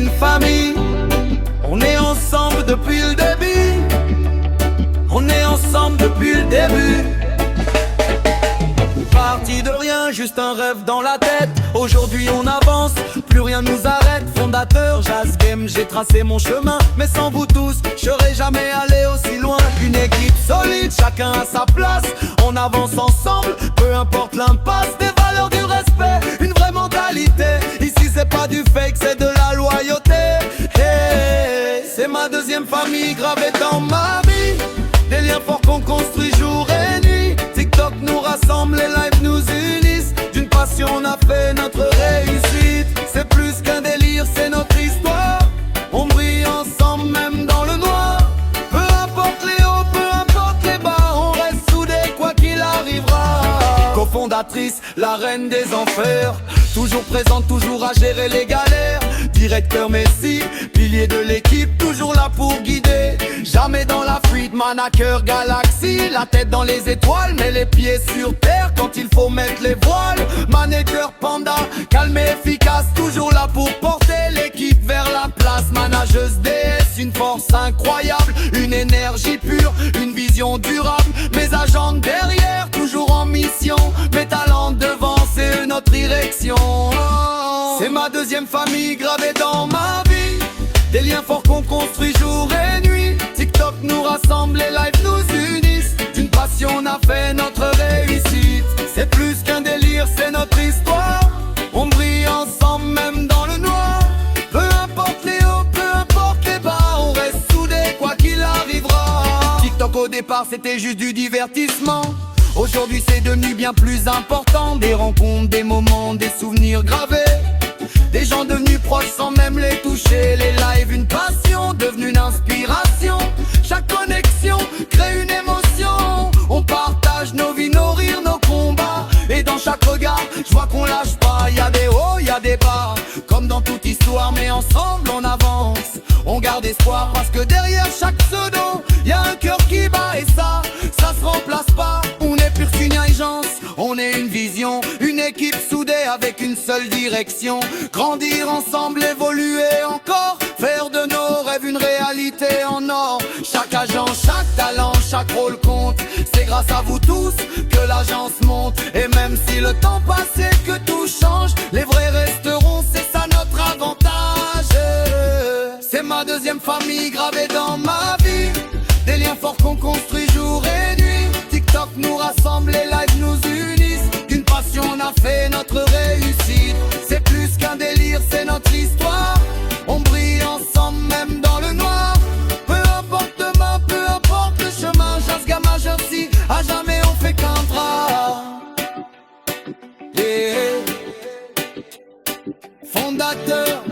une famille. On est ensemble depuis le début. On est ensemble depuis le début. Parti de rien, juste un rêve dans la tête. Aujourd'hui on avance, plus rien nous arrête. Fondateur, Jazz Game, j'ai tracé mon chemin. Mais sans vous tous, je serais jamais allé aussi loin. Une équipe solide, chacun à sa place. On avance ensemble, peu importe l'impasse. Des valeurs, du respect, une vraie mentalité. Ici c'est pas du fake, c'est de la loyauté. Hey, c'est ma deuxième famille gravée dans ma vie. Des liens forts qu'on construit jour et nuit. TikTok nous rassemble, les lives nous unissent. D'une passion on a fait notre réussite. C'est plus qu'un délire, c'est notre histoire. On brille ensemble même dans le noir. Peu importe les hauts, peu importe les bas, on reste soudés quoi qu'il arrivera. Cofondatrice, la reine des enfers, toujours présente, toujours à gérer les galères. Directeur Messi, pilier de l'équipe, toujours là pour guider. Jamais dans la fuite, manager galaxie. La tête dans les étoiles, mais les pieds sur terre quand il faut mettre les voiles. Manager panda, calme et efficace, toujours là pour porter l'équipe vers la place. Manageuse DS, une force incroyable, une énergie pure, une vision durable. Mes agents derrière, toujours en mission. Mes talents devant, c'est notre direction. C'est ma deuxième famille gravée dans ma vie. Des liens forts qu'on construit jour et nuit. TikTok nous rassemble, les lives nous unissent. D'une passion on a fait notre réussite. C'est plus qu'un délire, c'est notre histoire. On brille ensemble même dans le noir. Peu importe les hauts, peu importe les bas, on reste soudés quoi qu'il arrivera. TikTok au départ c'était juste du divertissement. Aujourd'hui c'est devenu bien plus important. Des rencontres, des moments, des souvenirs gravés. Des gens devenus proches sans même les toucher. Les lives, une passion, devenue une inspiration. Chaque connexion crée une émotion. On partage nos vies, nos rires, nos combats. Et dans chaque regard, je vois qu'on lâche pas. Y'a des hauts, y'a des bas, comme dans toute histoire. Mais ensemble on avance, on garde espoir. Parce que derrière chaque pseudo, y'a un cœur qui bat. Et ça se remplace pas. On est pure agence, on est une vision. Une équipe soudée avec une seule direction. Grandir ensemble, évoluer encore. Faire de nos rêves une réalité en or. Chaque agent, chaque talent, chaque rôle compte. C'est grâce à vous tous que l'agence monte. Et même si le temps passe et que tout change, les vrais resteront, c'est ça notre avantage. C'est ma deuxième famille gravée dans ma vie. Des liens forts qu'on construit jour et nuit. TikTok nous rassemble, les lives nous unissent. D'une passion on a fait notre réussite. C'est plus qu'un délire, c'est notre histoire. On brille ensemble même dans le noir. Peu importe demain, peu importe le chemin. Jazz Game à Jersey, à jamais on fait qu'un drap. Yeah. Fondateur